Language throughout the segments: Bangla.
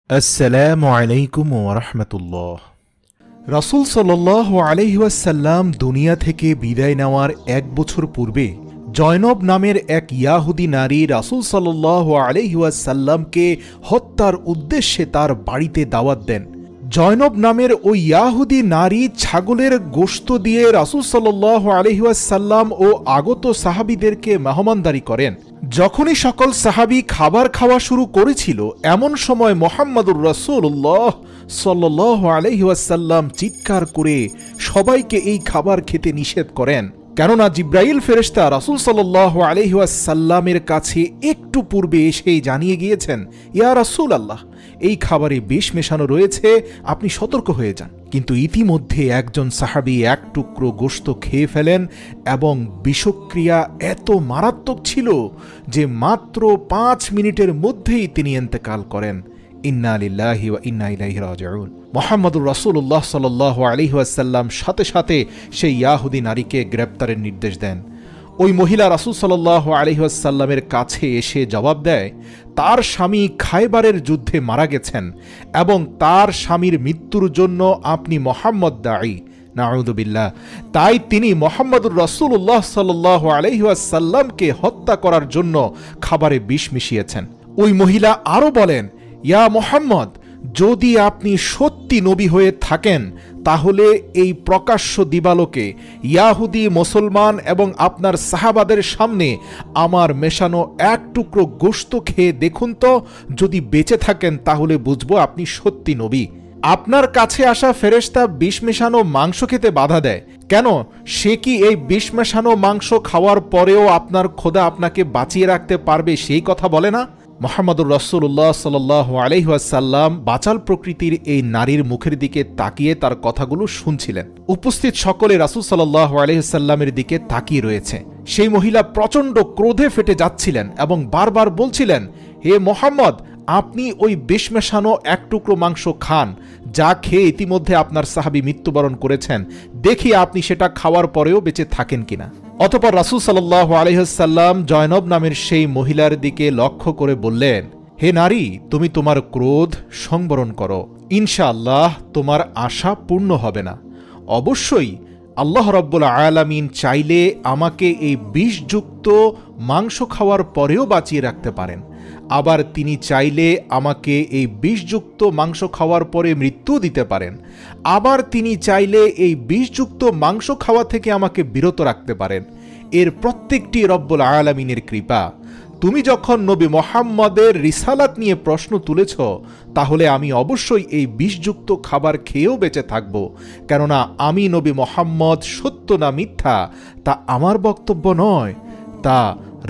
আসসালামু আলাইকুম ওয়া রাহমাতুল্লাহ। রাসূল সাল্লাল্লাহু আলাইহি ওয়াসাল্লাম দুনিয়া থেকে বিদায় নেওয়ার এক বছর পূর্বে জয়নব নামের এক ইয়াহুদি নারী রাসূল সাল্লাল্লাহু আলাইহি ওয়াসাল্লামকে হত্যার উদ্দেশ্যে তার বাড়িতে দাওয়াত দেন। জয়নব নামের ওই ইয়াহুদি নারী ছাগলের গোশত দিয়ে রাসূল সাল্লাল্লাহু আলাইহি ওয়াসাল্লাম ও আগত সাহাবীদেরকে মেহমানদারি করেন। যখনই সকল সাহাবী খাবার খাওয়া শুরু করেছিল, এমন সময় মুহাম্মদুর রাসূলুল্লাহ সাল্লাল্লাহু আলাইহি ওয়াসাল্লাম চিৎকার করে সবাইকে এই খাবার খেতে নিষেধ করেন। কেননা জিব্রাইল ফেরেশতা রাসূল সাল্লাল্লাহু আলাইহি ওয়াসাল্লামের কাছে একটু পূর্বে এসেই জানিয়ে গিয়েছেন, ইয়া রাসূলুল্লাহ, এই খাবারে বিষ মেশানো রয়েছে, আপনি সতর্ক হয়ে যান। কিন্তু ইতিমধ্যে একজন সাহাবী এক টুকরো গোশত খেয়ে ফেলেন এবং বিষক্রিয়া এত মারাত্মক ছিল যে মাত্র 5 মিনিটের মধ্যেই তিনি ইন্তেকাল করেন। ইন্না লিল্লাহি ওয়া ইন্না ইলাইহি রাজিউন। মুহাম্মদুর রাসূলুল্লাহ সাল্লাল্লাহু আলাইহি ওয়াসাল্লাম সাথে সাথে সেই ইয়াহুদি নারীকে গ্রেপ্তারের নির্দেশ দেন। ওই মহিলা রাসূল সাল্লাল্লাহু আলাইহি ওয়াসাল্লামের কাছে এসে জবাব দেয়, তার স্বামী খায়বারের যুদ্ধে মারা গেছেন এবং তার স্বামীর মৃত্যুর জন্য আপনি মুহাম্মদ দায়ী, নাউযুবিল্লাহ। তাই তিনি মুহাম্মদুর রাসূলুল্লাহ সাল্লাল্লাহু আলাইহি ওয়াসাল্লামকে হত্যা করার জন্য খাবারে বিষ মিশিয়েছেন। ওই মহিলা আরও বলেন, ইয়া মুহাম্মদ, যদি আপনি সত্যি নবী হয়ে থাকেন তাহলে এই প্রকাশ্য দিবালোকে ইয়াহুদি, মুসলমান এবং আপনার সাহাবাদের সামনে আমার মেশানো এক টুকরো গোশত খেয়ে দেখুন তো, যদি বেঁচে থাকেন তাহলে বুঝবো আপনি সত্যি নবী। আপনার কাছে আসা ফেরেশতা বিষ মেশানো মাংস খেতে বাধা দেয় কেন? সে কি এই বিষ মেশানো মাংস খাওয়ার পরেও আপনার খোদা আপনাকে বাঁচিয়ে রাখতে পারবে সেই কথা বলে না? মুহাম্মদুর রাসূলুল্লাহ সাল্লাল্লাহু আলাইহি ওয়াসাল্লাম বাচাল প্রকৃতির এই নারীর মুখের দিকে তাকিয়ে তার কথাগুলো শুনছিলেন। উপস্থিত সকলে রাসূল সাল্লাল্লাহু আলাইহি ওয়াসাল্লামের দিকে তাকিয়ে রয়েছে। সেই মহিলা প্রচণ্ড ক্রোধে ফেটে যাচ্ছিলেন এবং বারবার বলছিলেন, হে মুহাম্মদ, আপনি ওই বিষ মেশানো এক টুকরো মাংস খান, যা খেয়ে ইতিমধ্যে আপনার সাহাবী মৃত্যুবরণ করেছেন। দেখি আপনি সেটা খাওয়ার পরেও বেঁচে থাকেন কিনা। অতঃপর রাসূল সাল্লাল্লাহু আলাইহি ওয়াসাল্লাম জয়নব নামের সেই মহিলার দিকে লক্ষ্য করে বললেন, হে নারী, তুমি তোমার ক্রোধ সংবরণ করো, ইনশাআল্লাহ তোমার আশা পূর্ণ হবে না। অবশ্যই আল্লাহ রাব্বুল আলামিন চাইলে আমাকে এই বিষযুক্ত মাংস খাওয়ার পরেও বাঁচিয়ে রাখতে পারেন, আবার তিনি চাইলে আমাকে এই বিষযুক্ত মাংস খাওয়ার পরে মৃত্যু দিতে পারেন, আবার তিনি চাইলে এই বিষযুক্ত মাংস খাওয়া থেকে আমাকে বিরত রাখতে পারেন। এর প্রত্যেকটি রব্বুল আলামিনের কৃপা। তুমি যখন নবী মুহাম্মদের রিসালাত নিয়ে প্রশ্ন তুলেছ, তাহলে আমি অবশ্যই এই বিষযুক্ত খাবার খেয়েও বেঁচে থাকব, কেননা আমি নবী মুহাম্মদ সত্য না মিথ্যা তা আমার বক্তব্য নয়, তা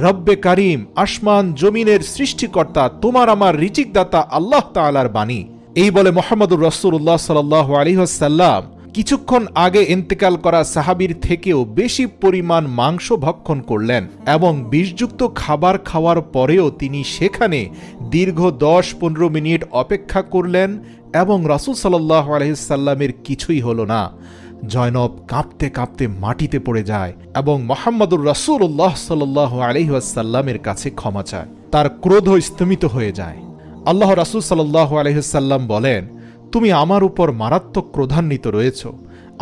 রব্বে কারিম, আসমান জমিনের সৃষ্টিকর্তা, তোমার আমার রিজিকদাতা আল্লাহ তাআলার বাণী। এই বলে মুহাম্মদুর রাসূলুল্লাহ সাল্লাল্লাহু আলাইহি ওয়াসাল্লাম কিছুক্ষণ আগে ইন্তেকাল করা সাহাবীর থেকেও বেশি পরিমাণ মাংস ভক্ষণ করলেন এবং বিষযুক্ত খাবার খাওয়ার পরেও তিনি সেখানে দীর্ঘ 10-15 মিনিট অপেক্ষা করলেন এবং রাসূল সাল্লাল্লাহু আলাইহি ওয়াসাল্লামের কিছুই হলো না। জয়নব কাঁপতে কাঁপতে মাটিতে পড়ে যায় এবং মুহাম্মদুর রাসূলুল্লাহ সাল্লাল্লাহু আলাইহি ওয়াসাল্লামের কাছে ক্ষমা চায়। তার ক্রোধ স্তমিত হয়ে যায়। আল্লাহ রাসূল সাল্লাল্লাহু আলাইহি ওয়াসাল্লাম বলেন, তুমি আমার উপর মারাত্মক ক্রোধান্বিত রয়েছ।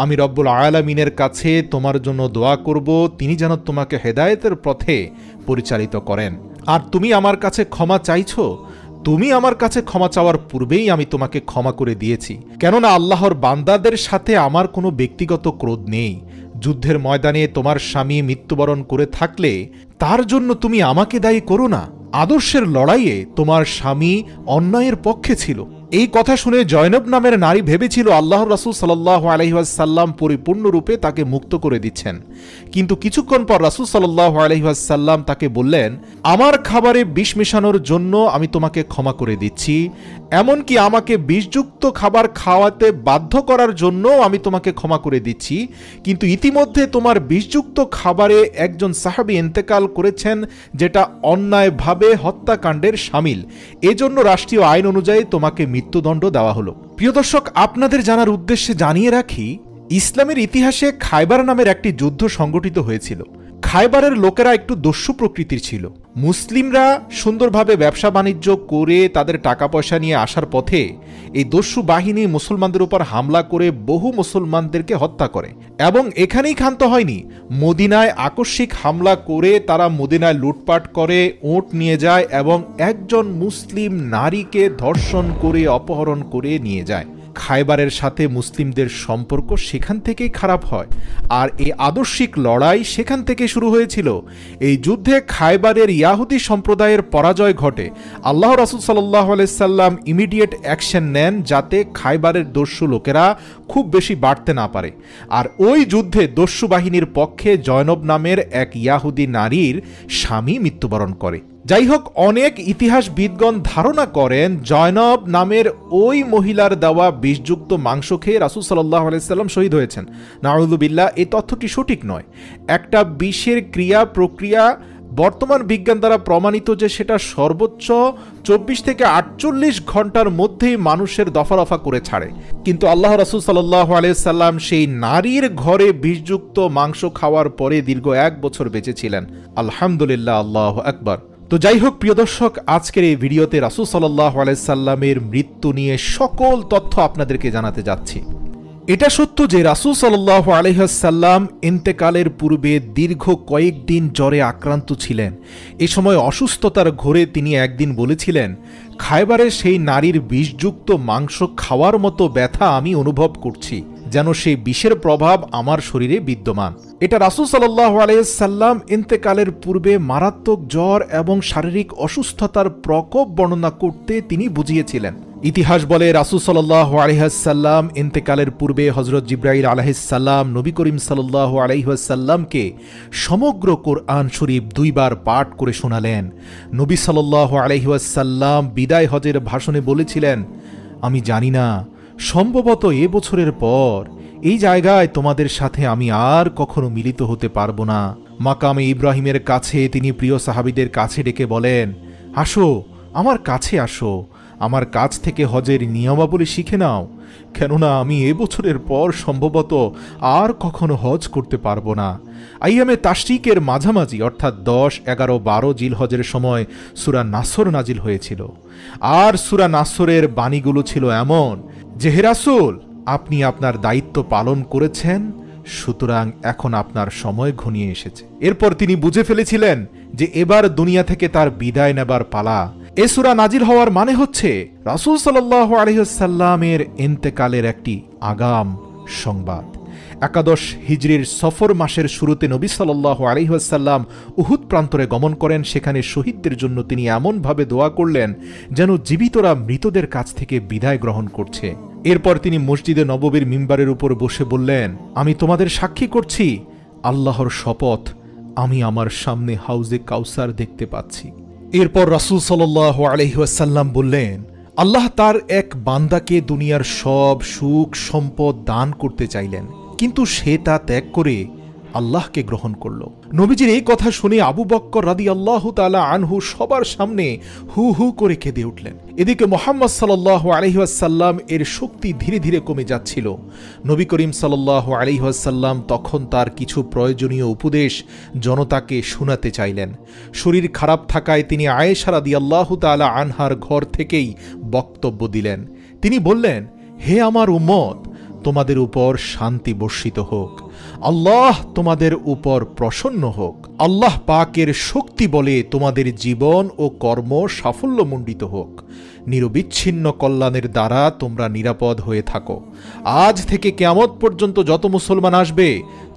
আমি রব্বুল আলামিনের কাছে তোমার জন্য দোয়া করব, তিনি যেন তোমাকে হেদায়েতের পথে পরিচালিত করেন। আর তুমি আমার কাছে ক্ষমা চাইছো, তুমি আমার কাছে ক্ষমা চাওয়ার পূর্বেই আমি তোমাকে ক্ষমা করে দিয়েছি, কেননা আল্লাহর বান্দাদের সাথে আমার কোনো ব্যক্তিগত ক্রোধ নেই। যুদ্ধের ময়দানে তোমার স্বামী মৃত্যুবরণ করে থাকলে তার জন্য তুমি আমাকে দায়ী করো না। আদর্শের লড়াইয়ে তোমার স্বামী অন্যায়ের পক্ষে ছিল। এই কথা শুনে জয়নব নামের নারী ভেবেছিল আল্লাহর রাসূল সাল্লাল্লাহু আলাইহি ওয়াসাল্লাম পরিপূর্ণরূপে তাকে মুক্ত করে দিচ্ছেন। কিন্তু কিছুক্ষণ পর রাসূল সাল্লাল্লাহু আলাইহি ওয়াসাল্লাম তাকে বললেন, আমার খাবারে বিষ মেশানোর জন্য আমি তোমাকে ক্ষমা করে দিচ্ছি, এমনকি আমাকে বিষযুক্ত খাবার খাওয়াতে বাধ্য করার জন্য আমি তোমাকে ক্ষমা করে দিচ্ছি। কিন্তু ইতিমধ্যে তোমার বিষযুক্ত খাবারে একজন সাহাবী ইন্তেকাল করেছেন, যেটা অন্যায়ভাবে হত্যাকাণ্ডের শামিল। এজন্য রাষ্ট্রীয় আইন অনুযায়ী তোমাকে মৃত্যুদণ্ড দেওয়া হলো। প্রিয় দর্শক, আপনাদের জানার উদ্দেশ্যে জানিয়ে রাখি, ইসলামের ইতিহাসে খায়বার নামের একটি যুদ্ধ সংগঠিত হয়েছিল। খায়বারের লোকেরা একটু দস্যু প্রকৃতির ছিল। মুসলিমরা সুন্দরভাবে ব্যবসা বাণিজ্য করে তাদের টাকা পয়সা নিয়ে আসার পথে এই দস্যু বাহিনী মুসলমানদের উপর হামলা করে বহু মুসলমানদেরকে হত্যা করে। এবং এখানেই ক্ষান্ত হয়নি, মদিনায় আকস্মিক হামলা করে তারা মদিনায় লুটপাট করে, উট নিয়ে যায় এবং একজন মুসলিম নারীকে ধর্ষণ করে অপহরণ করে নিয়ে যায়। খায়বারের সাথে মুসলিমদের সম্পর্ক সেখান থেকেই খারাপ হয়, আর এই আদর্শিক লড়াই সেখান থেকে শুরু হয়েছিল। এই যুদ্ধে খায়বারের ইয়াহুদি সম্প্রদায়ের পরাজয় ঘটে। আল্লাহ রাসূল সাল্লাল্লাহু আলাইহি সাল্লাম ইমিডিয়েট অ্যাকশন নেন যাতে খায়বারের দস্যু লোকেরা খুব বেশি বাড়তে না পারে। আর ওই যুদ্ধে দস্যু বাহিনীর পক্ষে জয়নব নামের এক ইয়াহুদি নারীর স্বামী মৃত্যুবরণ করে। যাই হোক, অনেক ইতিহাসবিদগণ ধারণা করেন জয়নব নামের ওই মহিলার দেওয়া বিষযুক্ত মাংস খেয়ে রাসূল সাল্লাল্লাহু আলাইহি সাল্লাম শহীদ হয়েছেন। নাউযুবিল্লাহ, এই তথ্যটি সঠিক নয়। একটা বিষের ক্রিয়া প্রক্রিয়া বর্তমান বিজ্ঞান দ্বারা প্রমাণিত যে সেটা সর্বোচ্চ 24 থেকে 48 ঘন্টার মধ্যেই মানুষের দফা রফা করে ছাড়ে, কিন্তু আল্লাহ রাসূল সাল্লাল্লাহু আলাইহি সাল্লাম সেই নারীর ঘরে বিষযুক্ত মাংস খাওয়ার পরে দীর্ঘ 1 বছর বেঁচে ছিলেন। আলহামদুলিল্লাহ, আল্লাহু আকবার। তো যাই হোক প্রিয় দর্শক, আজকের এই ভিডিওতে রাসূল সাল্লাল্লাহু আলাইহি সাল্লামের মৃত্যু নিয়ে সকল তথ্য আপনাদেরকে জানাতে যাচ্ছি। এটা সত্য যে রাসূল সাল্লাল্লাহু আলাইহি সাল্লাম ইন্তেকালের পূর্বে দীর্ঘ কয়েকদিন জ্বরে আক্রান্ত ছিলেন। এ সময় অসুস্থতার ঘোরে তিনি একদিন বলেছিলেন, খায়বারের সেই নারীর বিষযুক্ত মাংস খাওয়ার মতো ব্যথা আমি অনুভব করছি, যেন সেই বিষের প্রভাব আমার শরীরে বিদ্যমান। এটা রাসূল সাল্লাল্লাহু আলাইহি সাল্লাম ইন্তেকালের পূর্বে মারাত্মক জ্বর এবং শারীরিক অসুস্থতার প্রকোপ বর্ণনা করতে তিনি বুঝিয়েছিলেন। ইতিহাস বলে রাসূল সাল্লাল্লাহু আলাইহি সাল্লাম ইন্তেকালের পূর্বে হযরত জিবরাইল আলাইহিস সালাম নবী করিম সাল্লাল্লাহু আলাইহি সাল্লামকে সমগ্র কোরআন শরীফ 2 বার পাঠ করে শোনালেন। নবী সাল্লাল্লাহু আলাইহি সাল্লাম বিদায় হজের ভাষণে বলেছিলেন, আমি জানি না, সম্ভবত এ বছরের পর এই জায়গায় তোমাদের সাথে আমি আর কখনো মিলিত হতে পারবো না। মাকামে ইব্রাহিমের কাছে তিনি প্রিয় সাহাবীদের কাছে ডেকে বলেন, আসো, আমার কাছে আসো, আমার কাছ থেকে হজের নিয়মাবলী শিখে নাও, কেননা আমি এ বছরের পর সম্ভবত আর কখনো হজ করতে পারবো না। আইয়ামে তাশরিকের মাঝামাঝি অর্থাৎ 10, 11, 12 জিলহজের সময় সূরা নাসর নাজিল হয়েছিল। আর সূরা নাসরের বাণীগুলো ছিল এমন যে, হে রাসূল, আপনি আপনার দায়িত্ব পালন করেছেন, সুতরাং এখন আপনার সময় ঘনিয়ে এসেছে। এরপর তিনি বুঝে ফেলেছিলেন যে এবার দুনিয়া থেকে তার বিদায় নেবার পালা। এ সূরা নাজিল হওয়ার মানে হচ্ছে রাসূল সাল্লাল্লাহু আলাইহি সাল্লামের ইন্তেকালের একটি আগাম সংবাদ। 11 হিজরির সফর মাসের শুরুতে নবী সাল্লাল্লাহু আলাইহি সাল্লাম উহুদ প্রান্তরে গমন করেন। সেখানে শহীদদের জন্য তিনি এমনভাবে দোয়া করলেন যেন জীবিতরা মৃতদের কাছ থেকে বিদায় গ্রহণ করছে। এরপর তিনি মসজিদে নববীর মিম্বারের উপর বসে বললেন, আমি তোমাদের সাক্ষী করছি, আল্লাহর শপথ, আমি আমার সামনে হাউজে কাউসার দেখতে পাচ্ছি। এরপর রাসূল সাল্লাল্লাহু আলাইহি ওয়াসাল্লাম বললেন, আল্লাহ তার এক বান্দাকে দুনিয়ার সব সুখ সম্পদ দান করতে চাইলেন, কিন্তু সে তা ত্যাগ করে আল্লাহকে গ্রহণ করল। নবীজির এই কথা শুনে আবু বকর রাদিয়াল্লাহু তাআলা আনহু সবার সামনে হু হু করে কেঁদে উঠলেন। এদিকে মুহাম্মদ সাল্লাল্লাহু আলাইহি ওয়াসাল্লাম এর শক্তি ধীরে ধীরে কমে যাচ্ছিল। নবী করিম সাল্লাল্লাহু আলাইহি ওয়াসাল্লাম তখন তার কিছু প্রয়োজনীয় উপদেশ জনতাকে শোনাতে চাইলেন। শরীর খারাপ থাকায় তিনি আয়েশা রাদিয়াল্লাহু তাআলা আনহার ঘর থেকেই বক্তব্য দিলেন। তিনি বললেন, হে আমার উম্মত, তোমাদের উপর শান্তি বর্ষিত হোক, আল্লাহ তোমাদের উপর প্রসন্ন হোক, আল্লাহ পাকের শক্তি বলে তোমাদের জীবন ও কর্ম সাফল্যমণ্ডিত হোক, নিরবিচ্ছিন্ন কল্যাণের দ্বারা তোমরা নিরাপদ হয়ে থাকো। আজ থেকে কিয়ামত পর্যন্ত যত মুসলমান আসবে,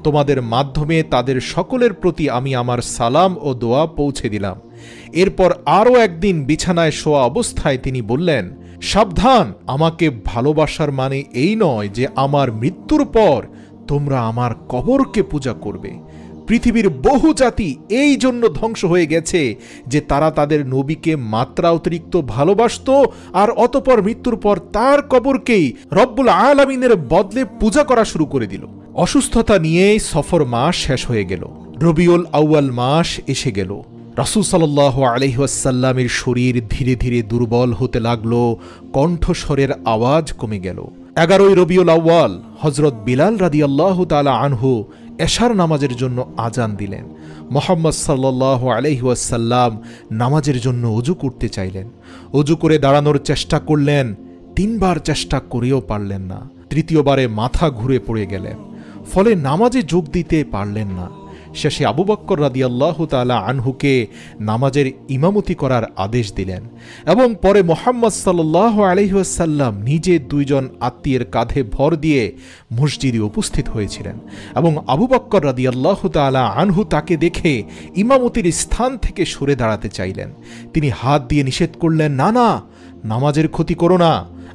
তোমাদের মাধ্যমে তাদের সকলের প্রতি আমি আমার সালাম ও দোয়া পৌঁছে দিলাম। এরপর আরও একদিন বিছানায় শোয়া অবস্থায় তিনি বললেন, সাবধান, আমাকে ভালোবাসার মানে এই নয় যে আমার মৃত্যুর পর তোমরা আমার কবরকে পূজা করবে। পৃথিবীর বহু জাতি এই জন্য ধ্বংস হয়ে গেছে যে তারা তাদের নবীকে মাত্রা অতিরিক্ত ভালোবাসত আর অতঃপর মৃত্যুর পর তার কবরকেই রব্বুল আলামিনের বদলে পূজা করা শুরু করে দিল। অসুস্থতা নিয়ে সফর মাস শেষ হয়ে গেল, রবিউল আউয়াল মাস এসে গেল। রাসূল সাল্লাল্লাহু আলাইহি ওয়াসাল্লামের শরীর ধীরে ধীরে দুর্বল হতে লাগলো, কণ্ঠস্বরের আওয়াজ কমে গেল। 11 রবিউল আউয়াল হযরত বিলাল রাদিয়াল্লাহু তাআলা আনহু এশার নামাজের জন্য আজান দিলেন। মুহাম্মদ সাল্লাল্লাহু আলাইহি ওয়াসাল্লাম নামাজের জন্য অজু করতে চাইলেন। অজু করে দাঁড়ানোর চেষ্টা করলেন, 3 বার চেষ্টা করেও পারলেন না। তৃতীয়বারে মাথা ঘুরে পড়ে গেলেন, ফলে নামাজে যোগ দিতে পারলেন না। শেষে আবু বকর রাদিয়াল্লাহু তাআলা আনহুকে নামাজের ইমামতি করার আদেশ দিলেন এবং পরে মুহাম্মদ সাল্লাল্লাহু আলাইহি ওয়াসাল্লাম নিজে 2 জন আত্মীয়ের কাঁধে ভর দিয়ে মসজিদে উপস্থিত হয়েছিলেন এবং আবু বকর রাদিয়াল্লাহু তাআলা আনহু তাকে দেখে ইমামতির স্থান থেকে সরে দাঁড়াতে চাইলেন। তিনি হাত দিয়ে নিষেধ করলেন, না না, নামাজের ক্ষতি করো না।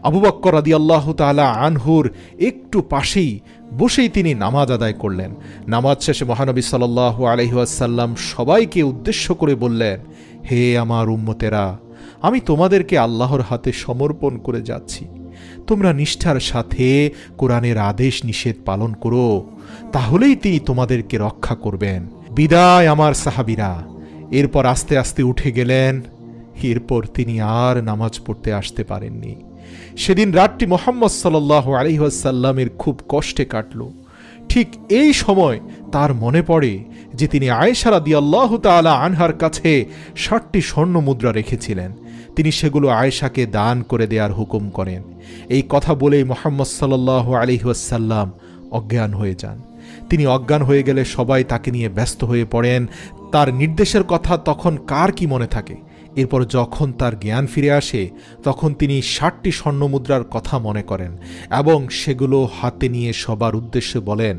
আবু বকর রাদিয়াল্লাহু তাআলা আনহুর একটু পাশেই বসেই তিনি নামাজ আদায় করলেন। নামাজ শেষে মহানবী সাল্লাল্লাহু আলাইহি ওয়াসাল্লাম সবাইকে উদ্দেশ্য করে বললেন, হে আমার উম্মতেরা, আমি তোমাদেরকে আল্লাহর হাতে সমর্পণ করে যাচ্ছি। তোমরা নিষ্ঠার সাথে কোরআনের আদেশ নিষেধ পালন করো, তাহলেই তিনি তোমাদেরকে রক্ষা করবেন। বিদায় আমার সাহাবীরা। এরপর আস্তে আস্তে উঠে গেলেন। এরপর তিনি আর নামাজ পড়তে আসতে পারেননি। সেদিন রাতটি মুহাম্মদ সাল্লাল্লাহু আলাইহি ওয়াসাল্লামের খুব কষ্টে কাটল। ঠিক এই সময় তার মনে পড়ে যে তিনি আয়েশা রাদিয়াল্লাহু তাআলা আনহার কাছে 60টি স্বর্ণ মুদ্রা রেখেছিলেন। তিনি সেগুলো আয়েশাকে দান করে দেওয়ার হুকুম করেন। এই কথা বলেই মুহাম্মদ সাল্লাল্লাহু আলাইহি ওয়াসাল্লাম অজ্ঞান হয়ে যান। তিনি অজ্ঞান হয়ে গেলে সবাই তাকে নিয়ে ব্যস্ত হয়ে পড়েন। তার নির্দেশের কথা তখন কার কি মনে থাকে। এরপর যখন তার জ্ঞান ফিরে আসে তখন তিনি 60টি স্বর্ণমুদ্রার কথা মনে করেন এবং সেগুলো হাতে নিয়ে সবার উদ্দেশ্যে বলেন,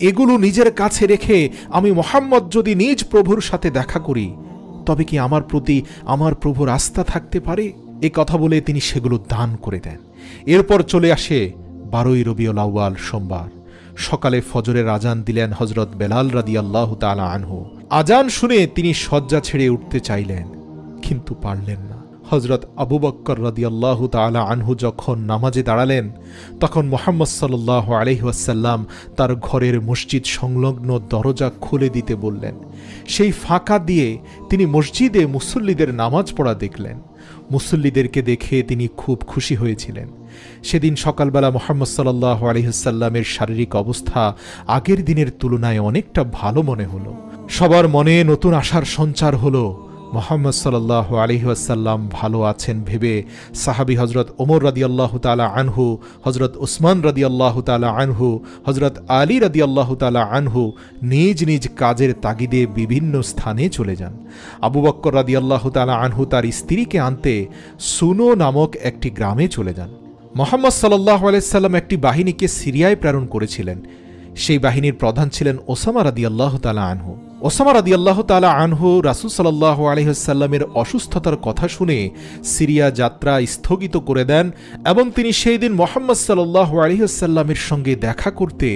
এগুলো নিজের কাছে রেখে আমি মুহাম্মদ যদি নিজ প্রভুর সাথে দেখা করি তবে কি আমার প্রতি আমার প্রভুর আস্থা থাকতে পারে? এই কথা বলে তিনি সেগুলো দান করে দেন। এরপর চলে আসে 12ই রবিউল আউয়াল সোমবার। সকালে ফজরের আজান দিলেন হযরত বেলাল রাদিয়াল্লাহু তাআলা আনহু। আজান শুনে তিনি শয্যা ছেড়ে উঠতে চাইলেন, কিন্তু পারলেন না। হযরত আবু বকর রাদিয়াল্লাহু তাআলা আনহু যখন নামাজে দাঁড়ালেন তখন মুহাম্মদ সাল্লাল্লাহু আলাইহি ওয়াসাল্লাম তার ঘরের মসজিদ সংলগ্ন দরজা খুলে দিতে বললেন। সেই ফাঁকা দিয়ে তিনি মসজিদে মুসল্লিদের নামাজ পড়া দেখলেন। মুসল্লিদেরকে দেখে তিনি খুব খুশি হয়েছিলেন। সেদিন সকালবেলা মুহাম্মদ সাল্লাল্লাহু আলাইহি ওয়াসাল্লামের শারীরিক অবস্থা আগের দিনের তুলনায় অনেকটা ভালো মনে হলো। সবার মনে নতুন আশার সঞ্চার হলো। মুহাম্মদ সাল্লাল্লাহু আলাইহি ওয়াসাল্লাম ভালো আছেন ভেবে সাহাবী হযরত ওমর রাদিয়াল্লাহু তাআলা আনহু, হযরত উসমান রাদিয়াল্লাহু তাআলা আনহু, হযরত আলী রাদিয়াল্লাহু তাআলা আনহু নিজ নিজ কাজের তাগিদে বিভিন্ন স্থানে চলে যান। আবু বকর রাদিয়াল্লাহু তাআলা আনহু তার স্ত্রীকে আনতে সুনো নামক একটি গ্রামে চলে যান। মুহাম্মদ সাল্লাল্লাহু আলাইহি ওয়াসাল্লাম একটি বাহিনীকে সিরিয়ায় প্রেরণ করেছিলেন। সেই বাহিনীর প্রধান ছিলেন ওসামা রাদিয়াল্লাহু তাআলা আনহু। ওসামা রাদিয়াল্লাহু তাআলা আনহু রাসূল সাল্লাল্লাহু আলাইহি ওয়াসাল্লামের অসুস্থতার কথা শুনে সিরিয়া যাত্রা স্থগিত করে দেন এবং তিনি সেই দিন মুহাম্মদ সাল্লাল্লাহু আলাইহি ওয়াসাল্লামের সঙ্গে দেখা করতে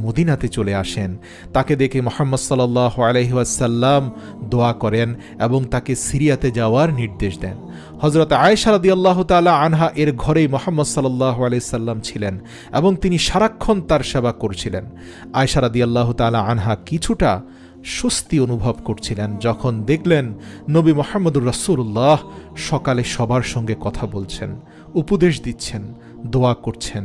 মদিনাতে চলে আসেন। তাকে দেখে মুহাম্মদ সাল্লাল্লাহু আলাইহি ওয়াসাল্লাম দোয়া করেন এবং তাকে সিরিয়াতে যাওয়ার নির্দেশ দেন। হযরত আয়েশা রাদিয়াল্লাহু তাআলা আনহা এর ঘরেই মুহাম্মদ সাল্লাল্লাহু আলাইহি ওয়াসাল্লাম ছিলেন এবং তিনি সারাক্ষণ তার সেবা করছিলেন। আয়েশা রাদিয়াল্লাহু তাআলা আনহা কিছুটা স্বস্তি অনুভব করছিলেন যখন দেখলেন নবী মুহাম্মদুর রাসূলুল্লাহ সকালে সবার সঙ্গে কথা বলছেন, উপদেশ দিচ্ছেন, দোয়া করছেন।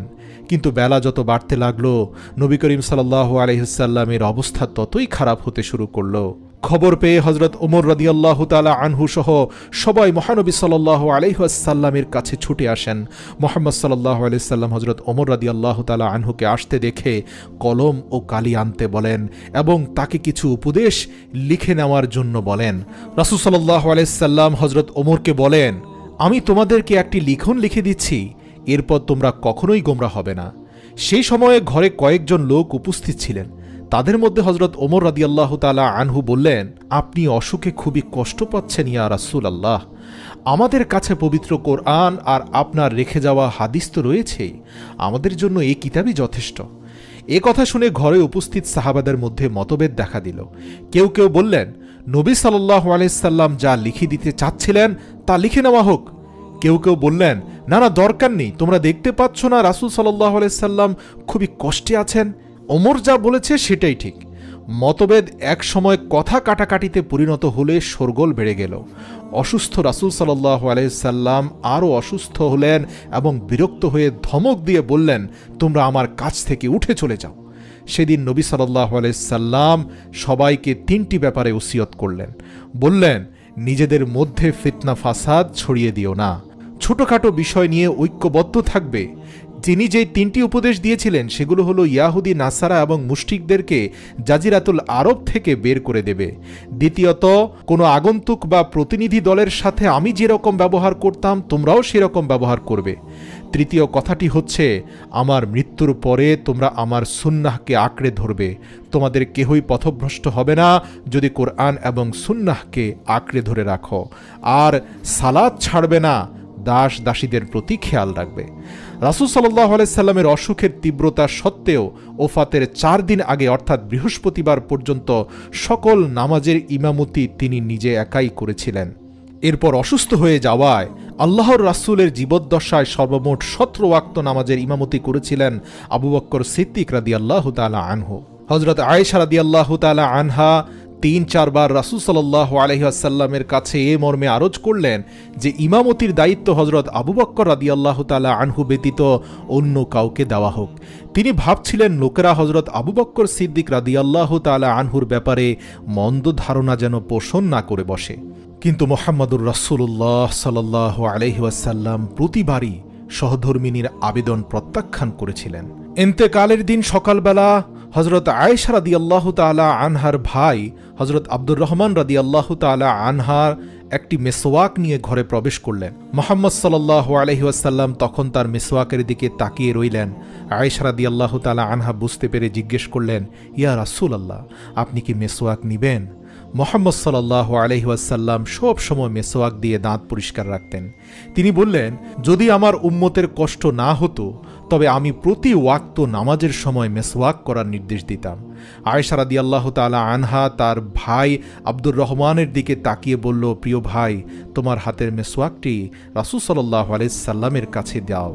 কিন্তু বেলা যত বাড়তে লাগলো নবী করিম সাল্লাল্লাহু আলাইহি ওয়াসাল্লামের অবস্থা ততই খারাপ হতে শুরু করলো। খবর পেয়ে হযরত ওমর রাদিয়াল্লাহু তাআলা আনহু সহ সবাই মহানবী সাল্লাল্লাহু আলাইহি ওয়াসাল্লামের কাছে ছুটে আসেন। মুহাম্মদ সাল্লাল্লাহু আলাইহি ওয়াসাল্লাম হযরত ওমর রাদিয়াল্লাহু তাআলা আনহুকে আসতে দেখে কলম ও কালি আনতে বলেন এবং তাকে কিছু উপদেশ লিখে নেওয়ার জন্য বলেন। রাসূল সাল্লাল্লাহু আলাইহি ওয়াসাল্লাম হযরত ওমরকে বলেন, আমি তোমাদেরকে একটি লিখন লিখে দিচ্ছি, এরপর তোমরা কখনোই গোমরা হবে না। সেই সময়ে ঘরে কয়েকজন লোক উপস্থিত ছিলেন। তাদের মধ্যে হযরত ওমর রাদিয়াল্লাহু তাআলা আনহু বললেন, আপনি অসুখে খুবই কষ্ট পাচ্ছেন ইয়া রাসূলুল্লাহ। আমাদের কাছে পবিত্র কোরআন আর আপনার রেখে যাওয়া হাদিস তো রয়েছেই, আমাদের জন্য এই কিতাবই যথেষ্ট। এ কথা শুনে ঘরে উপস্থিত সাহাবাদের মধ্যে মতভেদ দেখা দিল। কেউ কেউ বললেন, নবী সাল্লাল্লাহু আলাইহি সাল্লাম যা লিখে দিতে চাচ্ছিলেন তা লিখে নেওয়া হোক। কেউ কেউ বললেন, না না, দরকার নেই, তোমরা দেখতে পাচ্ছ না রাসূল সাল্লাল্লাহু আলাইহি সাল্লাম খুবই কষ্টে আছেন, ওমর যা বলেছে সেটাই ঠিক। মতভেদ এক সময় কথা কাটাকাটিতে পরিণত হলে শোরগোল বেড়ে গেল। অসুস্থ রাসূল সাল্লাল্লাহু আলাইহি সাল্লাম আরও অসুস্থ হলেন এবং বিরক্ত হয়ে ধমক দিয়ে বললেন, তোমরা আমার কাছ থেকে উঠে চলে যাও। সেদিন নবী সাল্লাল্লাহু আলাইহি সাল্লাম সবাইকে 3টি ব্যাপারে ওসিয়ত করলেন। বললেন, নিজেদের মধ্যে ফিতনা ফাসাদ ছড়িয়ে দিও না, ছোটখাটো বিষয় নিয়ে ঐক্যবদ্ধ থাকবে। তিনি যে 3টি উপদেশ দিয়েছিলেন সেগুলো হলো ইয়াহুদি, নাসারা এবং মুশরিকদেরকে জাজিরাতুল আরব থেকে বের করে দেবে। দ্বিতীয়ত, কোনো আগন্তুক বা প্রতিনিধি দলের সাথে আমি যেরকম ব্যবহার করতাম তোমরাও সেরকম ব্যবহার করবে। তৃতীয় কথাটি হচ্ছে, আমার মৃত্যুর পরে তোমরা আমার সুন্নাহকে আঁকড়ে ধরবে। তোমাদের কেহই পথভ্রষ্ট হবে না যদি কোরআন এবং সুন্নাহকে আঁকড়ে ধরে রাখো। আর সালাত ছাড়বে না, দাস দাসীদের প্রতি খেয়াল রাখবে। রাসূল সাল্লাল্লাহু আলাইহি সাল্লামের অসুখের তীব্রতা সত্ত্বেও ওফাতের 4 দিন আগে অর্থাৎ বৃহস্পতিবার পর্যন্ত সকল নামাজের ইমামতি তিনি নিজে একাই করেছিলেন। এরপর অসুস্থ হয়ে যাওয়ায় আল্লাহর রাসূলের জীবদ্দশায় সর্বমোট 17 ওয়াক্ত নামাজের ইমামতি করেছিলেন আবু বকর সিদ্দিক রাদিয়াল্লাহু তাআলা আনহু। হযরত আয়েশা রাদিয়াল্লাহু তাআলা আনহা 3-4 বার রাসূল সাল্লাল্লাহু আলাইহি ওয়াসাল্লামের কাছে এ মর্মে আরজ করলেন যে ইমামতির দায়িত্ব হযরত আবু বকর রাদিয়াল্লাহু তাআলা আনহু ব্যতীত অন্য কাউকে দেওয়া হোক। তিনি ভাবছিলেন লোকেরা হযরত আবু বকর সিদ্দিক রাদিয়াল্লাহু তাআলা আনহুর ব্যাপারে মন্দ ধারণা যেন পোষণ না করে বসে। কিন্তু মুহাম্মদুর রাসূলুল্লাহ সাল্লাল্লাহু আলাইহি ওয়াসাল্লাম প্রতিবারই সহধর্মিনীর আবেদন প্রত্যাখ্যান করেছিলেন। ইন্তেকালের দিন সকালবেলা হযরত আয়েশা রাদিয়াল্লাহু তাআলা আনহার ভাই হযরত আব্দুর রহমান রাদিয়াল্লাহু তাআলা আনহার একটি মেসওয়াক নিয়ে ঘরে প্রবেশ করলেন। মুহাম্মদ সাল্লাল্লাহু আলাইহি ওয়াসাল্লাম তখন তার মেসওয়াকের দিকে তাকিয়ে রইলেন। আয়েশা রাদিয়াল্লাহু তাআলা আনহা বুঝতে পেরে জিজ্ঞেস করলেন, ইয়া রাসূলুল্লাহ, আপনি কি মেসওয়াক নিবেন? মুহাম্মদ সাল্লাল্লাহু আলাইহি ওয়াসাল্লাম সব সময় মেসওয়াক দিয়ে দাঁত পরিষ্কার রাখতেন। তিনি বললেন, যদি আমার উম্মতের কষ্ট না হতো তবে আমি প্রতি ওয়াক্ত নামাজের সময় মেসওয়াক করার নির্দেশ দিতাম। আয়েশা রাদিয়াল্লাহু তাআলা আনহা তার ভাই আব্দুর রহমানের দিকে তাকিয়ে বলল, প্রিয় ভাই, তোমার হাতের মেসওয়াকটি রাসূল সাল্লাল্লাহু আলাইহি সাল্লামের কাছে দাও।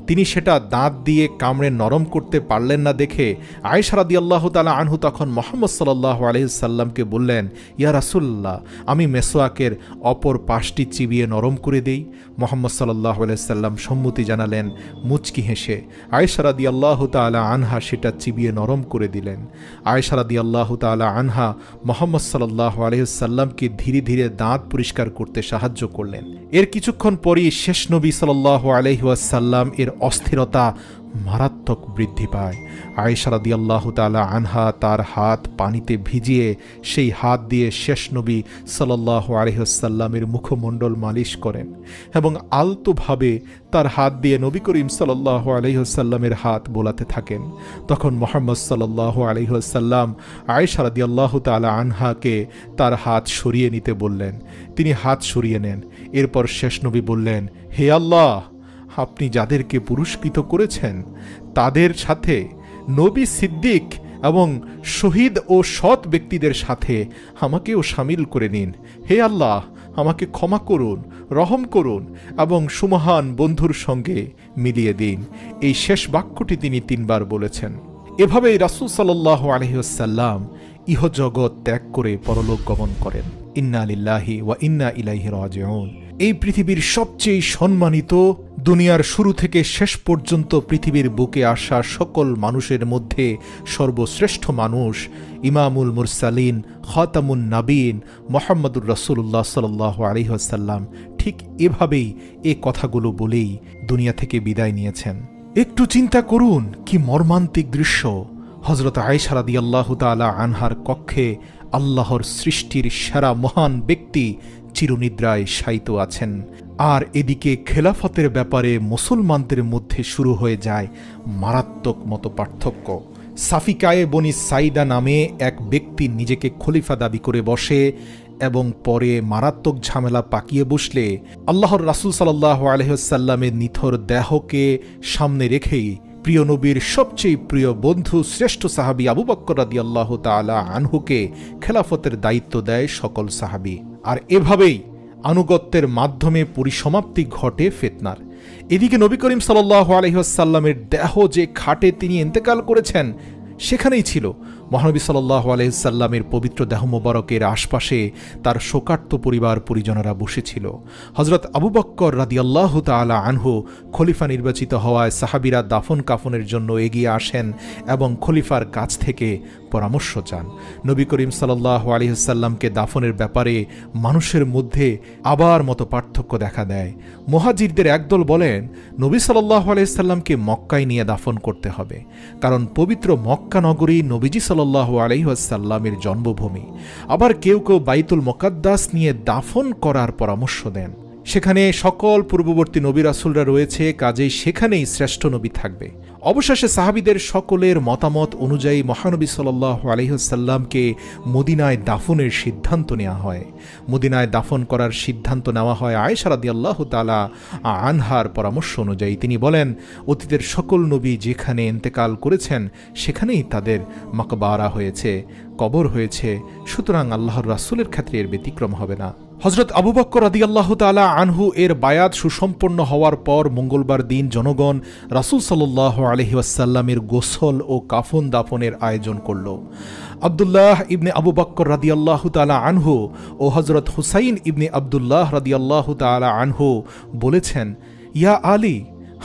তিনি সেটা দাঁত দিয়ে কামড়ে নরম করতে পারলেন না দেখে আয়েশা রাদিয়াল্লাহু তাআলা আনহু তখন মুহাম্মদ সাল্লাল্লাহু আলাইহি সাল্লামকে বললেন, ইয়া রাসূলুল্লাহ, আমি মেসওয়াকের অপর পাশটি চিবিয়ে নরম করে দেই। মুহাম্মদ সাল্লাল্লাহু আলাইহি সাল্লাম সম্মতি জানালেন। মুচকি হেসে আয়েশা রাদিয়াল্লাহু তাআলা আনহা সেটা চিবিয়ে নরম করে দিলেন। আয়েশা রাদিয়াল্লাহু তাআলা আনহা মুহাম্মদ সাল্লাল্লাহু আলাইহি সাল্লামকে ধীরে ধীরে দাঁত পরিষ্কার করতে সাহায্য করলেন। এর কিছুক্ষণ পরই শেষ নবী সাল্লাল্লাহু আলাইহি ওয়াসাল্লাম এর অস্থিরতা মারাত্মক বৃদ্ধি পায়। আয়েশা রাদিয়াল্লাহু তাআলা আনহা তার হাত পানিতে ভিজিয়ে সেই হাত দিয়ে শেষ নবী সাল্লাল্লাহু আলাইহি ওয়াসাল্লামের মুখমণ্ডল মালিশ করেন এবং আলতোভাবে তার হাত দিয়ে নবী করিম সাল্লাল্লাহু আলাইহি ওয়াসাল্লামের হাত বোলাতে থাকেন। তখন মুহাম্মদ সাল্লাল্লাহু আলাইহি ওয়াসাল্লাম আয়েশা রাদিয়াল্লাহু তাআলা আনহাকে তার হাত সরিয়ে নিতে বললেন। তিনি হাত সরিয়ে নেন। এরপর শেষ নবী বললেন, হে আল্লাহ, আপনি যাদেরকে পুরস্কৃত করেছেন তাদের সাথে নবী, সিদ্দিক এবং শহীদ ও সৎ ব্যক্তিদের সাথে আমাকেও শামিল করে নিন। হে আল্লাহ, আমাকে ক্ষমা করুন, রহম করুন এবং সুমহান বন্ধুর সঙ্গে মিলিয়ে দিন। এই শেষ বাক্যটি তিনি 3 বার বলেছেন। এভাবেই রাসূল সাল্লাল্লাহু আলাইহি ওয়াসাল্লাম ইহজগৎ ত্যাগ করে পরলোক গমন করেন। ইন্না লিল্লাহি ওয়া ইন্না ইলাইহি রাজিউন। এই পৃথিবীর সবচেয়ে সম্মানিত, দুনিয়ার শুরু থেকে শেষ পর্যন্ত পৃথিবীর বুকে আসা সকল মানুষের মধ্যে সর্বশ্রেষ্ঠ মানুষ ইমামুল মুরসালিন, খাতামুন নাবিয়িন মুহাম্মদুর রাসূলুল্লাহ সাল্লাল্লাহু আলাইহি ওয়াসাল্লাম ঠিক এভাবেই এ কথাগুলো বলেই দুনিয়া থেকে বিদায় নিয়েছেন। একটু চিন্তা করুন, কি মর্মান্তিক দৃশ্য। হযরত আয়েশা রাদিয়াল্লাহু তাআলা আনহার কক্ষে আল্লাহর সৃষ্টির সেরা মহান ব্যক্তি চিরনিদ্রায় শায়িত আছেন, আর এদিকে খেলাফতের ব্যাপারে মুসলমানদের মধ্যে শুরু হয়ে যায় মারাত্মক মত পার্থক্য। সাফিকায়ে বনি সাইদা নামে এক ব্যক্তি নিজেকে খলিফা দাবি করে বসে এবং পরে মারাত্মক ঝামেলা পাকিয়ে বসলে আল্লাহর রাসূল সাল্লাল্লাহু আলাইহি ওয়াসাল্লামের নিথর দেহকে সামনে রেখেই প্রিয় নবীর সবচেয়ে প্রিয় বন্ধু শ্রেষ্ঠ সাহাবী আবু বকর রাদিয়াল্লাহু তাআলা আনহুকে খেলাফতের দায়িত্ব দেয় সকল সাহাবী। আর এভাবেই আনুগত্যের মাধ্যমে পরিসমাপ্তি ঘটে ফিতনার। এদিকে নবী করিম সাল্লাল্লাহু আলাইহি ওয়াসাল্লামের দেহ যে খাটে তিনি ইন্তেকাল করেছেন সেখানেই ছিল মহানবী সাল্লাল্লাহু আলাইহি ওয়াসাল্লামের পবিত্র দেহ মোবারকের আশপাশে তার শোকার্ত পরিবার পরিজনেরা বসেছিল। হযরত আবু বকর রাদিয়াল্লাহু তাআলা আনহু খলিফা নির্বাচিত হওয়ায় সাহাবীরা দাফন কাফনের জন্য এগিয়ে আসেন এবং খলিফার কাছ থেকে পরামর্শ চান। নবী করিম সাল্লাল্লাহু আলাইহি ওয়াসাল্লামকে দাফনের ব্যাপারে মানুষের মধ্যে আবার মতো পার্থক্য দেখা দেয়। মুহাজিরদের একদল বলেন নবী সাল্লাল্লাহু আলাইহি ওয়াসাল্লামকে মক্কায় নিয়ে দাফন করতে হবে, কারণ পবিত্র মক্কা নগরী নবীজি সাল্লাল্লাহু আলাইহি ওয়াসাল্লামের জন্মভূমি। আবার কেউ কেউ বাইতুল মুকাদ্দাস নিয়ে দাফন করার পরামর্শ দেন। সেখানে সকল পূর্ববর্তী নবী রাসূলরা রয়েছে, কাজেই সেখানেই শ্রেষ্ঠ নবী থাকবে। অবশেষে সাহাবীদের সকলের মতামত অনুযায়ী মহানবী সাল্লাল্লাহু আলাইহি ওয়াসাল্লামকে মদিনায় দাফনের সিদ্ধান্ত নেওয়া হয়। মদিনায় দাফন করার সিদ্ধান্ত নেওয়া হয় আয়েশা রাদিয়াল্লাহু তাআলা আনহার পরামর্শ অনুযায়ী। তিনি বলেন, অতীতের সকল নবী যেখানে ইন্তেকাল করেছেন সেখানেই তাদের মাকবারা হয়েছে, কবর হয়েছে, সুতরাং আল্লাহর রাসূলের ক্ষেত্রে এর ব্যতিক্রম হবে না। হযরত আবু বকর রাদিয়াল্লাহু তাআলা আনহু এর বায়াত সুসম্পন্ন হওয়ার পর মঙ্গলবার দিন জনগণ রাসূল সাল্লাল্লাহু আলাইহি ওয়াসাল্লামের গোসল ও কাফন দাফনের আয়োজন করল। আব্দুল্লাহ ইবনে আবু বকর রাদিয়াল্লাহু তাআলা আনহু ও হযরত হুসাইন ইবনে আব্দুল্লাহ রাদিয়াল্লাহু তাআলা আনহু বলেছেন, ইয়া আলী,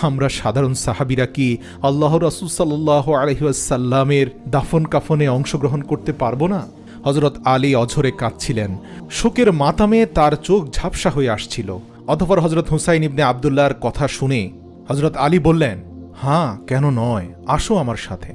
আমরা সাধারণ সাহাবীরা কি আল্লাহর রাসূল সাল্লাল্লাহু আলাইহি ওয়াসাল্লামের দাফন কাফনে অংশগ্রহণ করতে পারবো না? হযরত আলী অঝরে কাঁদছিলেন, শোকের মাতামে তার চোখ ঝাপসা হয়ে আসছিল। অতঃপর হযরত হুসাইন ইবনে আব্দুল্লাহর কথা শুনে হযরত আলী বললেন, হ্যাঁ, কেন নয়, আসো আমার সাথে।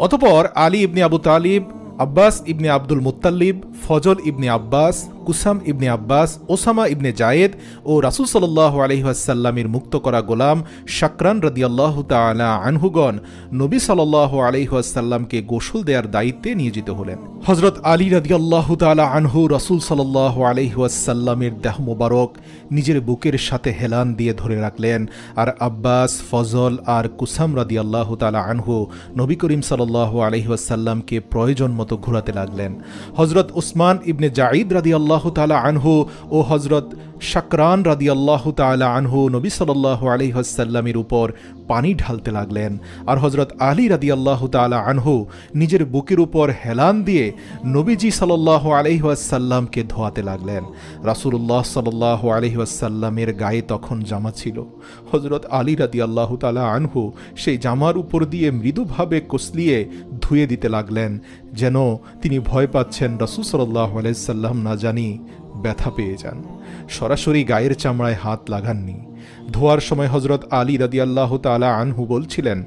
অতঃপর আলী ইবনে আবু তালিব, আব্বাস ইবনে আব্দুল মুত্তালিব, ফজল ইবনে আব্বাস, কুসাম ইবনে আব্বাস, ওসামা ইবনে জায়েদ ও রাসূল সাল্লাল্লাহু আলাইহি ওয়াসাল্লামের মুক্ত করা গোলাম শাকরান রাদিয়াল্লাহু তাআলা আনহুগণ নবী সাল্লাল্লাহু আলাইহি ওয়াসাল্লামকে গোসল দেওয়ার দায়িত্বে নিয়োজিত হলেন। হযরত আলী রাদিয়াল্লাহু তাআলা আনহু রাসূল সাল্লাল্লাহু আলাইহি ওয়াসাল্লামের দেহ মোবারক নিজের বুকের সাথে হেলান দিয়ে ধরে রাখলেন, আর আব্বাস, ফজল আর কুসাম রাদিয়াল্লাহু তাআলা আনহু নবী করিম সাল্লাল্লাহু আলাইহি ওয়াসাল্লামকে প্রয়োজন মতো ঘোরাতে লাগলেন। হযরত উসমান ইবনে জাঈদ রাদিয়াল্লাহু তাআলা আনহু ও হযরত শাকরান রাদিয়াল্লাহু তাআলা আনহু নবী সাল্লাল্লাহু আলাইহি ওয়াসাল্লামের উপর পানি ঢালতে লাগলেন, আর হযরত আলী রাদিয়াল্লাহু তাআলা আনহু নিজের বুকের উপর হেলান দিয়ে নবীজি সাল্লাল্লাহু আলাইহি ওয়াসাল্লামকে ধোয়াতে লাগলেন। রাসূলুল্লাহ সাল্লাল্লাহু আলাইহি ওয়াসাল্লামের গায়ে তখন জামা ছিল। হযরত আলী রাদিয়াল্লাহু তাআলা আনহু সেই জামার উপর দিয়ে মৃদুভাবে কসলিয়ে ধুয়ে দিতে লাগলেন, যেন তিনি ভয় পাচ্ছেন রাসূল সাল্লাল্লাহু আলাইহি ওয়াসাল্লাম না জানি ব্যথা পেয়ে যান। সরাসরি গায়ের চামড়ায় হাত লাগাননি। ধোয়ার সময় হযরত আলী রাদিয়াল্লাহু তাআলা আনহু বলছিলেন,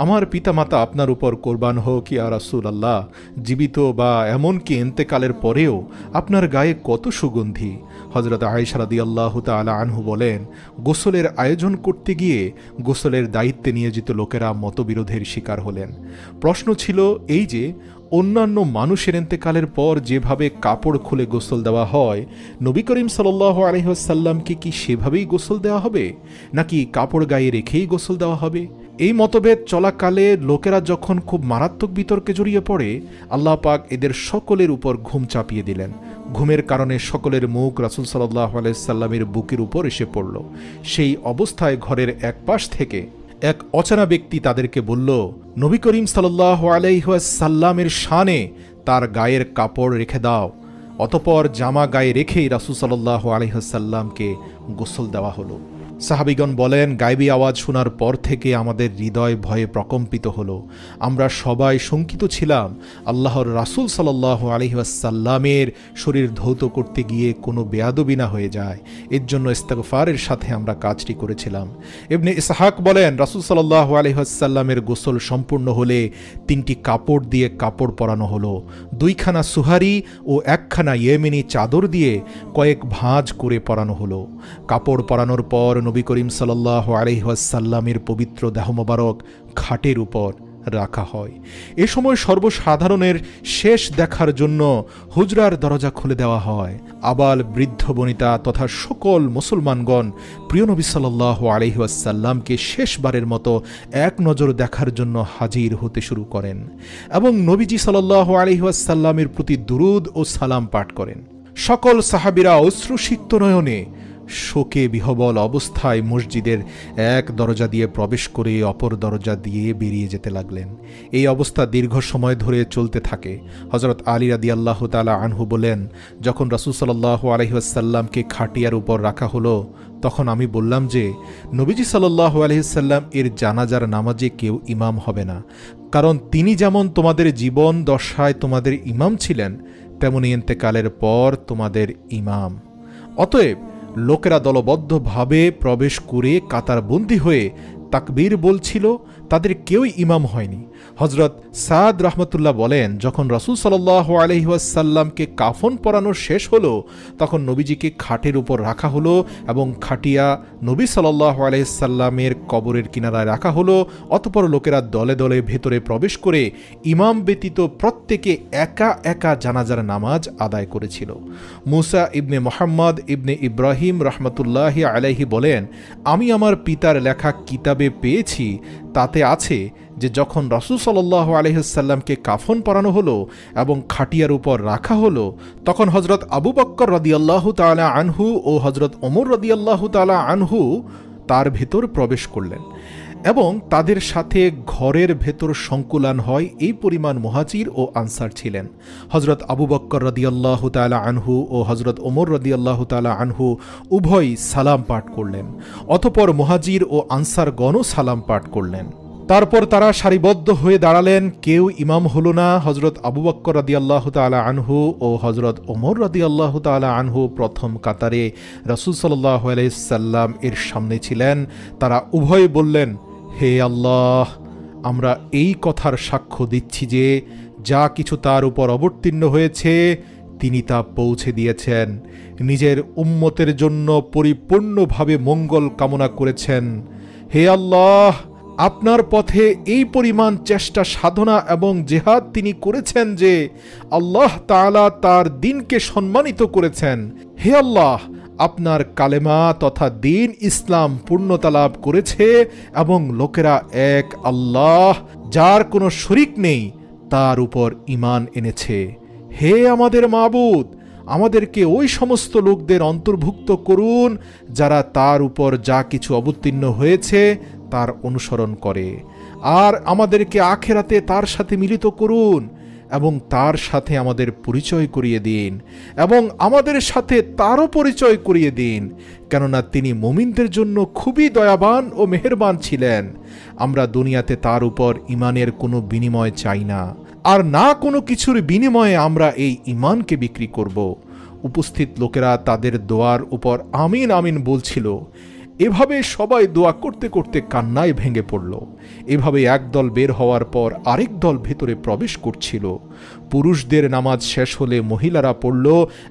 আমার পিতামাতা আপনার উপর কোরবান হোক ইয়া রাসূলুল্লাহ, জীবিত বা এমনকি ইন্তেকালের পরেও আপনার গায়ে কত সুগন্ধি। হযরত আয়েশা রাদিয়াল্লাহু তাআলা আনহু বলেন, গোসলের আয়োজন করতে গিয়ে গোসলের দায়িত্বে নিয়োজিত লোকেরা মতবিরোধের শিকার হলেন। প্রশ্ন ছিল এই যে, অন্যান্য মানুষের ইন্তেকালের পর যেভাবে কাপড় খুলে গোসল দেওয়া হয়, নবী করিম সাল্লাল্লাহু আলাইহি ওয়াসাল্লামকে কি সেভাবেই গোসল দেওয়া হবে, নাকি কাপড় গায়ে রেখেই গোসল দেওয়া হবে? এই মতভেদ চলাকালে লোকেরা যখন খুব মারাত্মক বিতর্কে জড়িয়ে পড়ে, আল্লাহ পাক এদের সকলের উপর ঘুম চাপিয়ে দিলেন। ঘুমের কারণে সকলের মুখ রাসূল সাল্লাল্লাহু আলাইহি ওয়াসাল্লামের বুকের উপর এসে পড়ল। সেই অবস্থায় ঘরের এক পাশ থেকে এক অচেনা ব্যক্তি তাদেরকে বলল, নবী করিম সাল্লাল্লাহু আলাইহি ওয়াসাল্লামের শানে তার গায়ের কাপড় রেখে দাও। অতঃপর জামা গায়ে রেখেই রাসূল সাল্লাল্লাহু আলাইহি ওয়াসাল্লামকে গোসল দেওয়া হলো। সাহাবীগণ বলেন, গায়বী আওয়াজ শোনার পর থেকে আমাদের হৃদয় ভয়ে প্রকম্পিত হলো। আমরা সবাই শঙ্কিত ছিলাম আল্লাহর রাসূল সাল্লাল্লাহু আলাইহি ওয়াসাল্লামের শরীর ধৌত করতে গিয়ে কোনো বেয়াদবি না হয়ে যায়। এর জন্য ইস্তেগফারের সাথে আমরা কাজটি করেছিলাম। ইবনে ইসহাক বলেন, রাসূল সাল্লাল্লাহু আলাইহি ওয়াসাল্লামের গোসল সম্পূর্ণ হলে 3টি কাপড় দিয়ে কাপড় পরানো হলো। 2খানা সুহারি ও 1খানা ইয়েমেনি চাদর দিয়ে কয়েক ভাঁজ করে পরানো হলো। কাপড় পরানোর পর নবী করিম সাল্লাল্লাহু আলাইহি ওয়াসাল্লামের পবিত্র দেহ মোবারক খাটের উপর রাখা হয়। এ সময় সর্বসাধারণের শেষ দেখার জন্য হুজরার দরজা খুলে দেওয়া হয়। আবাল, বৃদ্ধ, বনিতা তথা সকল মুসলমানগণ প্রিয় নবী সাল্লাল্লাহু আলাইহি ওয়াসাল্লামকে শেষবারের মতো এক নজর দেখার জন্য হাজির হতে শুরু করেন এবং নবীজি সাল্লাল্লাহু আলাইহি ওয়াসাল্লামের প্রতি দুরূদ ও সালাম পাঠ করেন। সকল সাহাবীরা অশ্রুসিক্ত নয়নে শোকে বিহবল অবস্থায় মসজিদের এক দরজা দিয়ে প্রবেশ করে অপর দরজা দিয়ে বেরিয়ে যেতে লাগলেন। এই অবস্থা দীর্ঘ সময় ধরে চলতে থাকে। হজরত আলী রাদিয়াল্লাহু তাআলা আনহু বলেন, যখন রাসূল সাল্লাল্লাহু আলাইহি ওয়াসাল্লামকে খাটিয়ার উপর রাখা হলো, তখন আমি বললাম যে নবীজি সাল্লাল্লাহু আলাইহি ওয়াসাল্লাম এর জানাজার নামাজে কেউ ইমাম হবে না, কারণ তিনি যেমন তোমাদের জীবন দশায় তোমাদের ইমাম ছিলেন, তেমনি ইন্তেকালের পর তোমাদের ইমাম। অতএব লোকেরা দলবদ্ধভাবে প্রবেশ করে কাতারবন্দী হয়ে তাকবীর বলছিল, তাদের কেউই ইমাম হয়নি। হজরত সাদ রাহমাতুল্লাহ বলেন, যখন রাসূল সাল্লাল্লাহু আলাইহি ওয়াসাল্লামকে কাফন পরানো শেষ হলো, তখন নবীজিকে খাটের উপর রাখা হলো এবং খাটিয়া নবী সাল্লাল্লাহু আলাইহি সাল্লামের কবরের কিনারায় রাখা হলো। অতঃপর লোকেরা দলে দলে ভেতরে প্রবেশ করে ইমাম ব্যতীত প্রত্যেকে একা একা জানাজার নামাজ আদায় করেছিল। মুসা ইবনে মুহাম্মদ ইবনে ইব্রাহিম রাহমাতুল্লাহি আলাইহি বলেন, আমি আমার পিতার লেখা কিতাবে পেয়েছি, তাতে আছে যে যখন রাসূল সাল্লাল্লাহু আলাইহি ওয়াসাল্লামকে কাফন পরানো হলো এবং খাটিয়ার উপর রাখা হলো, তখন হযরত আবু বকর রাদিয়াল্লাহু তাআলা আনহু ও হযরত ওমর রাদিয়াল্লাহু তাআলা আনহু তার ভেতর প্রবেশ করলেন এবং তাদের সাথে ঘরের ভেতর সংকুলান হয় এই পরিমাণ মুহাজির ও আনসার ছিলেন। হযরত আবু বকর রাদিয়াল্লাহু তাআলা আনহু ও হযরত ওমর রাদিয়াল্লাহু তাআলা আনহু উভয়ই সালাম পাঠ করলেন। অতঃপর মুহাজির ও আনসারগণও সালাম পাঠ করলেন। তারপর তারা সারিবদ্ধ হয়ে দাঁড়ালেন, কেউ ইমাম হলো না। হযরত আবু বকর রাদিয়াল্লাহু তাআলা আনহু ও হযরত ওমর রাদিয়াল্লাহু তাআলা আনহু প্রথম কাতারে রাসূল সাল্লাল্লাহু আলাইহি সাল্লাম এর সামনে ছিলেন। তারা উভয়ে বললেন, হে আল্লাহ, আমরা এই কথার সাক্ষ্য দিচ্ছি যে যা কিছু তার উপর অবতীর্ণ হয়েছে তিনি তা পৌঁছে দিয়েছেন, নিজের উম্মতের জন্য পরিপূর্ণভাবে মঙ্গল কামনা করেছেন। হে আল্লাহ, আপনার পথে এই পরিমাণ চেষ্টা সাধনা এবং জেহাদ তিনি করেছেন যে আল্লাহ তাআলা তার দ্বীনকে সম্মানিত করেছেন। হে আল্লাহ, আপনার কালেমা তথা দ্বীন ইসলাম পূর্ণতা লাভ করেছে এবং লোকেরা এক আল্লাহ, যার কোনো শরিক নেই, তার উপর ঈমান এনেছে। হে আমাদের মাবুদ, আমাদেরকে ওই সমস্ত লোকদের অন্তর্ভুক্ত করুন যারা তার উপর যা কিছু অবতীর্ণ হয়েছে তার অনুসরণ করে, আর আমাদেরকে আখেরাতে তার সাথে মিলিত করুন এবং তার সাথে আমাদের পরিচয় করিয়ে দিন এবং আমাদের সাথে তারও পরিচয় করিয়ে দিন, কেননা তিনি মুমিনদের জন্য খুবই দয়াবান ও মেহেরবান ছিলেন। আমরা দুনিয়াতে তার উপর ঈমানের কোনো বিনিময় চাই না, আর না কোনো কিছুর বিনিময়ে আমরা এই ঈমানকে বিক্রি করব। উপস্থিত লোকেরা তাদের দোয়ার উপর আমিন আমিন বলছিল। এভাবে সবাই দোয়া করতে করতে কান্নায় ভেঙে পড়ল। এভাবে একদল বের হওয়ার পর আরেক দল ভেতরে প্রবেশ করছিল। পুরুষদের নামাজ শেষ হলে মহিলারা পড়ল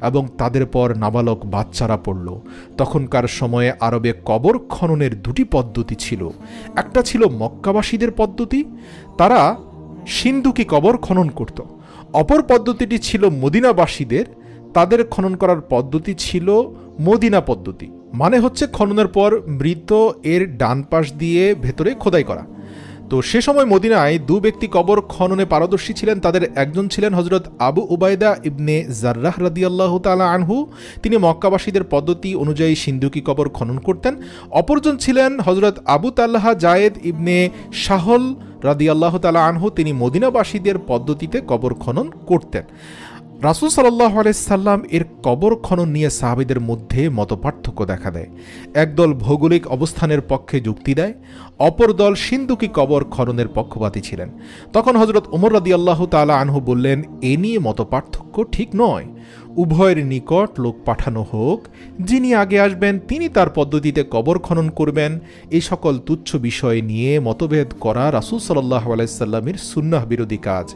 এবং তাদের পর নাবালক বাচ্চারা পড়ল। তখনকার সময়ে আরবে কবর খননের দুটি পদ্ধতি ছিল। একটা ছিল মক্কাবাসীদের পদ্ধতি, তারা সিন্ধুকি কবর খনন করত। অপর পদ্ধতিটি ছিল মদিনাবাসীদের, তাদের খনন করার পদ্ধতি ছিল মদিনা পদ্ধতি, মানে হচ্ছে খননের পর মৃত এর ডান পাশ দিয়ে ভেতরে খোদাই করা। তো সে সময় মদিনায় দু ব্যক্তি কবর খননে পারদর্শী ছিলেন। তাদের একজন ছিলেন হযরত আবু উবাইদা ইবনে জাররাহ রাদিয়াল্লাহু তাআলা আনহু, তিনি মক্কাবাসীদের পদ্ধতি অনুযায়ী সিন্ধুকি কবর খনন করতেন। অপরজন ছিলেন হযরত আবু তালহা জায়েদ ইবনে শাহল রাদিয়াল্লাহু তাআলা আনহু, তিনি মদিনাবাসীদের পদ্ধতিতে কবর খনন করতেন। রাসূল সাল্লাল্লাহু আলাইহি সাল্লাম এর কবর খনন নিয়ে সাহাবীদের মধ্যে মতপার্থক্য দেখা দেয়। একদল ভৌগোলিক অবস্থানের পক্ষে যুক্তি দেয়, অপর দল সিন্ধুকি কবর খননের পক্ষপাতী ছিলেন। তখন হযরত ওমর রাদিয়াল্লাহু তাআলা আনহু বললেন, এ নিয়ে মতপার্থক্য ঠিক নয়, উভয়ের নিকট লোক পাঠানো হোক, যিনি আগে আসবেন তিনি তার পদ্ধতিতে কবর খনন করবেন। এই সকল তুচ্ছ বিষয় নিয়ে মতভেদ করা রাসূল সাল্লাল্লাহু আলাইহি সাল্লামের সুন্নাহ বিরোধী কাজ।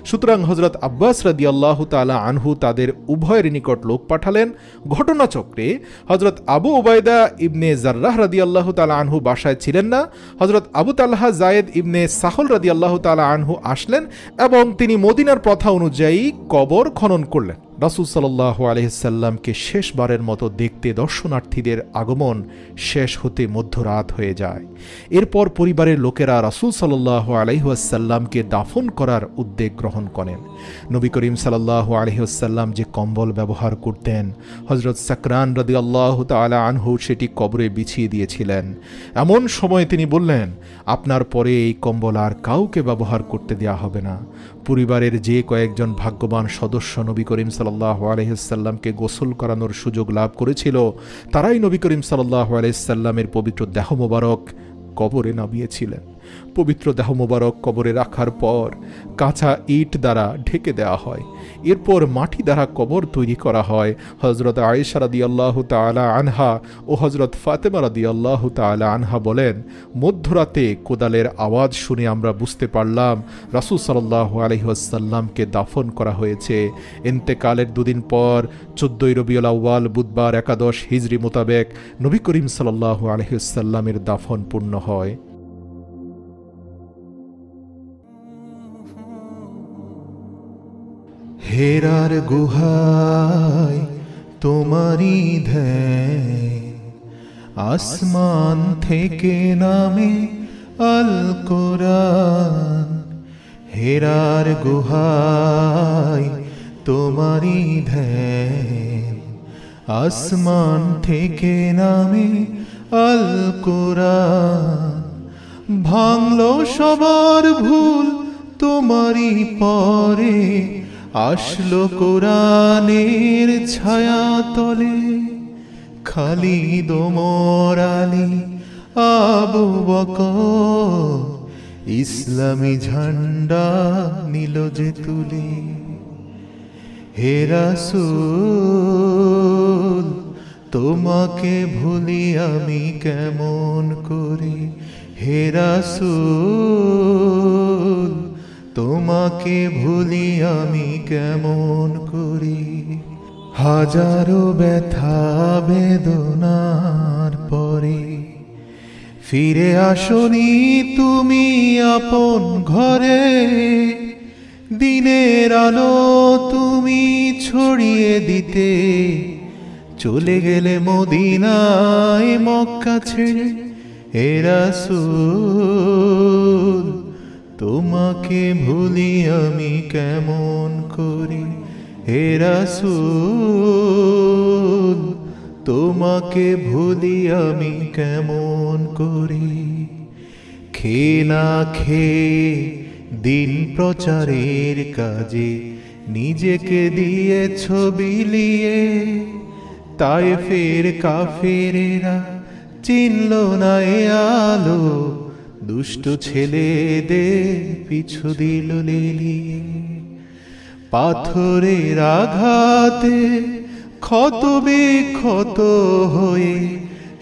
সুতরাং হযরত আব্বাস রাদিয়াল্লাহু তাআলা আনহু তাদের উভয়ের নিকট লোক পাঠালেন। ঘটনাচক্রে হযরত আবু উবাইদা ইবনে জাররাহ রাদিয়াল্লাহু তাআলা আনহু বাসায় ছিলেন না। হযরত আবু তালহা জায়েদ ইবনে সাহল রাদিয়াল্লাহু তাআলা আনহু আসলেন এবং তিনি মদিনার প্রথা অনুযায়ী কবর খনন করলেন। রাসূল সাল্লাল্লাহু আলাইহি সাল্লামকে শেষবারের মতো দেখতে দর্শনার্থীদের আগমন শেষ হতে মধ্যরাত হয়ে যায়। এরপর পরিবারের লোকেরা রাসূল সাল্লাল্লাহু আলাইহি ওয়াসাল্লামকে দাফন করার উদ্যোগ গ্রহণ করেন। নবী করিম সাল্লাল্লাহু আলাইহি ওয়াসাল্লাম যে কম্বল ব্যবহার করতেন, হযরত সাকরান রাদিয়াল্লাহু তাআলা আনহু সেটি কবরে বিছিয়ে দিয়েছিলেন। এমন সময় তিনি বললেন, আপনার পরে এই কম্বল আর কাউকে ব্যবহার করতে দেয়া হবে না। পরিবারের যে কয়েকজন ভাগ্যবান সদস্য নবী করিম সাল্লাল্লাহু আলাইহি ওয়াসাল্লামকে গোসল করানোর সুযোগ লাভ করেছিল, তারাই নবী করিম সাল্লাল্লাহু আলাইহি ওয়াসাল্লামের পবিত্র দেহ মোবারক কবরে নামিয়েছিলেন। পবিত্র দেহ মোবারক কবরে রাখার পর কাঁচা ইট দ্বারা ঢেকে দেওয়া হয়। এরপর মাটি দ্বারা কবর তৈরি করা হয়। হযরত আয়েশা রাদিয়াল্লাহু তাআলা আনহা ও হযরত ফাতেমা রাদিয়াল্লাহু তাআলা আনহা বলেন, মধ্যরাতে কোদালের আওয়াজ শুনে আমরা বুঝতে পারলাম রাসূল সাল্লাল্লাহু আলাইহি ওয়াসাল্লামকে দাফন করা হয়েছে। ইন্তেকালের দুদিন পর 14 রবিউল আউয়াল বুধবার 11 হিজরি মোতাবেক নবী করিম সাল্লাল্লাহু আলাইহি ওয়াসাল্লামের দাফন পূর্ণ হয়। হেরার গুহায় তোমারি ধ্যান, আসমান থেকে নামে আল কোরআন। হেরার গুহায় তোমারি ধ্যান, আসমান থেকে নামে আল কোরআন। ভাঙলো সবার ভুল তোমারি পরে, আসলো কোরআনের ছায়া তলে। খালিদ ওমর আলী আবু বকর, ইসলামী ঝান্ডা নিল যে তুলে। হে রাসূল তোমাকে ভুলি আমি কেমন করে, হে রাসূল তোমাকে ভুলি আমি কেমন করি। হাজারো ব্যথা বেদনার পরে ফিরে আসনি তুমি আপন ঘরে। দিনের আলো তুমি ছড়িয়ে দিতে চলে গেলে মদিনায় মক্কা ছেড়ে। হে রাসূল তোমাকে ভুলি আমি কেমন করি, হে রাসূল তোমাকে ভুলি আমি কেমন করি। খেয়ে না খেয়ে দিন প্রচারের কাজে নিজেকে দিয়েছ বিলিয়ে। তায়েফের কাফেরেরা চিনল না এ আলো, দুষ্ট ছেলেদের পিছু দিল লেলিয়ে। পাথরের আঘাতে ক্ষত বিক্ষত হয়ে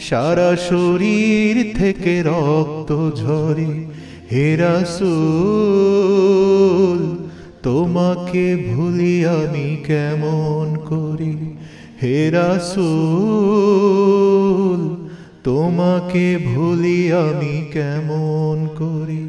সারা শরীর থেকে রক্ত ঝরে। হে রাসূল তোমাকে ভুলি আমি কেমন করি, হে রাসূল তোমাকে ভুলি আমি কেমন করি।